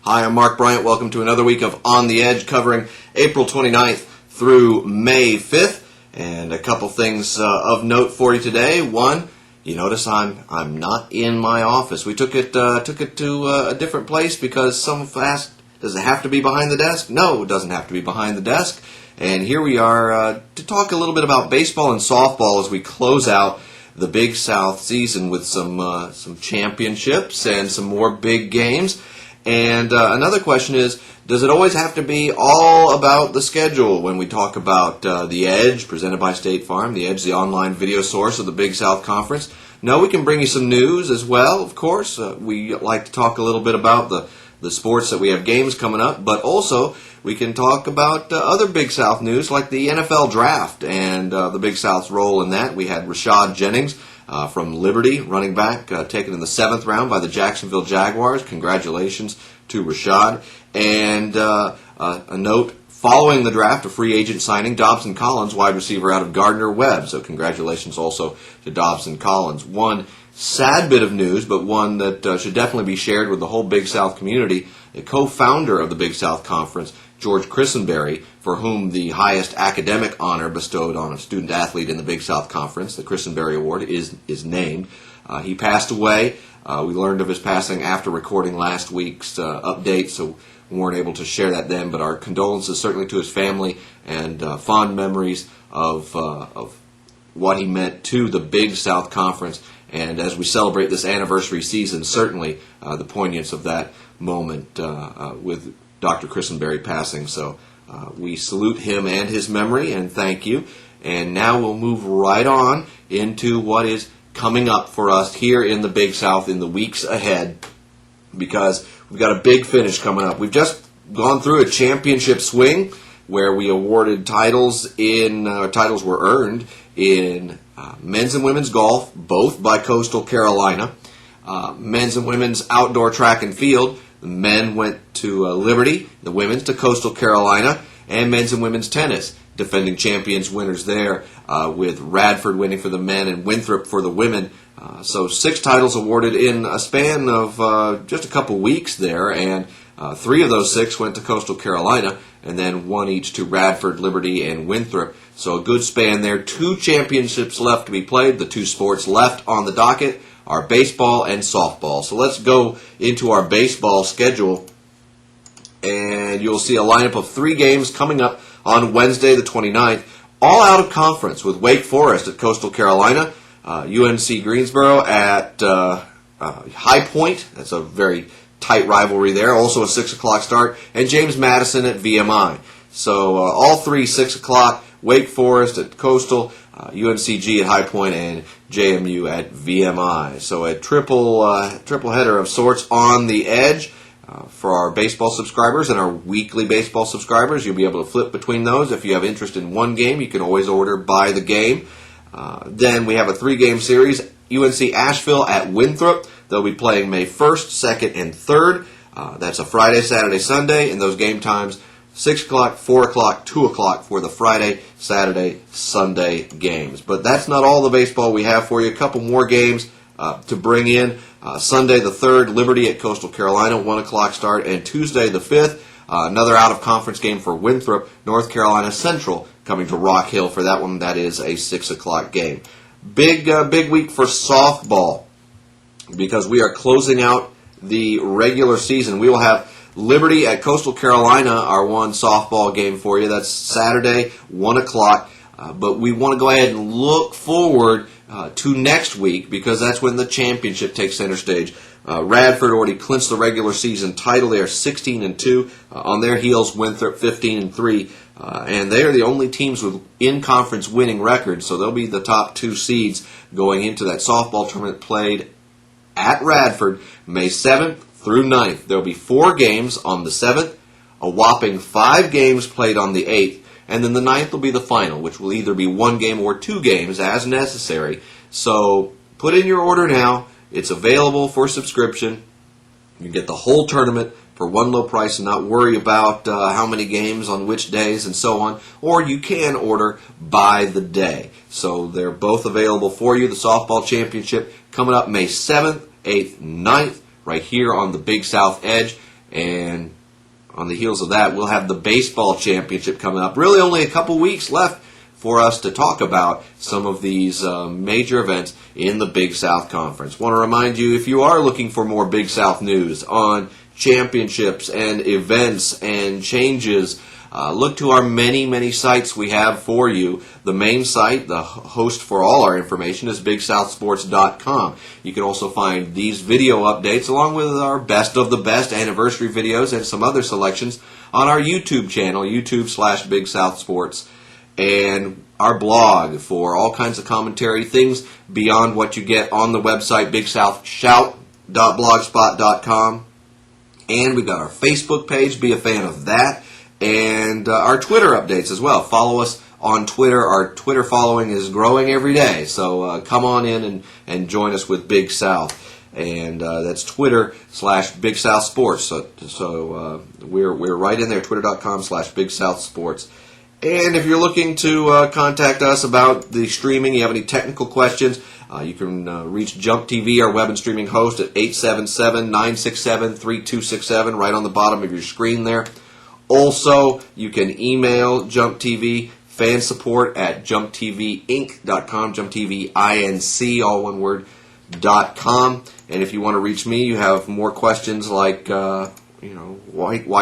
Hi, I'm Mark Bryant. Welcome to another week of On the Edge, covering April 29th through May 5th. And a couple things of note for you today. One, you notice I'm not in my office. We took it to a different place because someone asked, does it have to be behind the desk? No, it doesn't have to be behind the desk. And here we are to talk a little bit about baseball and softball as we close out the Big South season with some championships and some more big games. And another question is, does it always have to be all about the schedule when we talk about The Edge, presented by State Farm? The Edge, the online video source of the Big South Conference. No, we can bring you some news as well, of course. We like to talk a little bit about the sports that we have games coming up, but also we can talk about other Big South news like the NFL Draft and the Big South's role in that. We had Rashad Jennings from Liberty, running back, taken in the 7th round by the Jacksonville Jaguars. Congratulations to Rashad. And a note, following the draft, a free agent signing, Dobson Collins, wide receiver out of Gardner-Webb. So congratulations also to Dobson Collins. One sad bit of news, but one that should definitely be shared with the whole Big South community. A co-founder of the Big South Conference, George Christenberry, for whom the highest academic honor bestowed on a student-athlete in the Big South Conference, the Christenberry Award, is named. He passed away. We learned of his passing after recording last week's update, so we weren't able to share that then, but our condolences certainly to his family and fond memories of what he meant to the Big South Conference. And as we celebrate this anniversary season, certainly the poignance of that moment with Dr. Christenberry passing. So we salute him and his memory, and thank you. And now we'll move right on into what is coming up for us here in the Big South in the weeks ahead, because we've got a big finish coming up. We've just gone through a championship swing where we awarded titles were earned in men's and women's golf, both by Coastal Carolina. Men's and women's outdoor track and field, the men went to Liberty, the women's to Coastal Carolina, and men's and women's tennis, defending champions winners there, with Radford winning for the men and Winthrop for the women. So 6 titles awarded in a span of just a couple weeks there, and 3 of those 6 went to Coastal Carolina, and then 1 each to Radford, Liberty, and Winthrop. So a good span there. 2 championships left to be played. The 2 sports left on the docket are baseball and softball. So let's go into our baseball schedule, and you'll see a lineup of 3 games coming up on Wednesday the 29th, all out of conference, with Wake Forest at Coastal Carolina, UNC Greensboro at High Point. That's a very tight rivalry there. Also a 6 o'clock start, and James Madison at VMI. So all 3 6 o'clock. Wake Forest at Coastal, UNCG at High Point, and JMU at VMI. So a triple header of sorts on the edge for our baseball subscribers and our weekly baseball subscribers. You'll be able to flip between those. If you have interest in one game, you can always order by the game. Then we have a 3-game series. UNC Asheville at Winthrop. They'll be playing May 1st, 2nd, and 3rd. That's a Friday, Saturday, Sunday, and those game times 6 o'clock, 4 o'clock, 2 o'clock for the Friday, Saturday, Sunday games. But that's not all the baseball we have for you. A couple more games to bring in. Sunday the 3rd, Liberty at Coastal Carolina, 1 o'clock start. And Tuesday the 5th, another out-of-conference game for Winthrop, North Carolina Central, coming to Rock Hill for that one. That is a 6 o'clock game. Big week for softball, because we are closing out the regular season. We will have Liberty at Coastal Carolina, our one softball game for you. That's Saturday, 1 o'clock. But we want to go ahead and look forward to next week, because that's when the championship takes center stage. Radford already clinched the regular season title. They are 16-2. On their heels, Winthrop 15-3. And they are the only teams with in-conference winning records, so they'll be the top 2 seeds going into that softball tournament played at Radford May 7th through 9th. There will be 4 games on the 7th, a whopping 5 games played on the 8th, and then the 9th will be the final, which will either be 1 game or 2 games as necessary. So put in your order now. It's available for subscription. You can get the whole tournament for one low price and not worry about how many games on which days and so on. Or you can order by the day. So they're both available for you. The softball championship coming up May 7th, 8th, 9th, right here on the Big South Edge. And on the heels of that, we'll have the baseball championship coming up. Really only a couple weeks left for us to talk about some of these major events in the Big South Conference. Want to remind you, if you are looking for more Big South news on championships and events and changes, look to our many sites we have for you. The main site, the host for all our information, is BigSouthSports.com. You can also find these video updates along with our best of the best anniversary videos and some other selections on our YouTube channel, YouTube/BigSouthSports. And our blog for all kinds of commentary, things beyond what you get on the website, BigSouthShout.blogspot.com. And we've got our Facebook page, be a fan of that, and our Twitter updates as well. Follow us on Twitter. Our Twitter following is growing every day, so come on in and join us with Big South. And that's Twitter/BigSouthSports. So we're right in there, Twitter.com/BigSouthSports. And if you're looking to contact us about the streaming, you have any technical questions, you can reach Jump TV, our web and streaming host, at 877-967-3267, right on the bottom of your screen there. Also, you can email Jump TV, fansupport@jumptvinc.com, jumptvinc, all one word, .com. And if you want to reach me, you have more questions like, why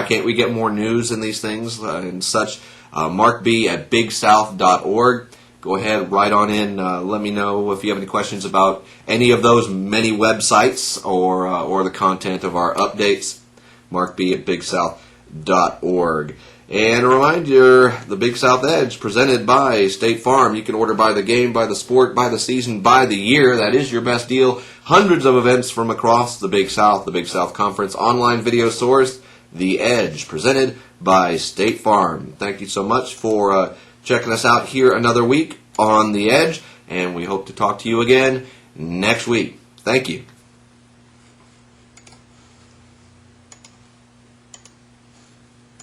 can't we get more news in these things and such, Mark B at bigsouth.org. Go ahead, write on in. Let me know if you have any questions about any of those many websites or the content of our updates. Mark B at bigsouth.org. And a reminder, the Big South Edge, presented by State Farm. You can order by the game, by the sport, by the season, by the year. That is your best deal. Hundreds of events from across the Big South Conference, online video source, The Edge, presented by State Farm. Thank you so much for checking us out here another week on The Edge, and we hope to talk to you again next week. Thank you.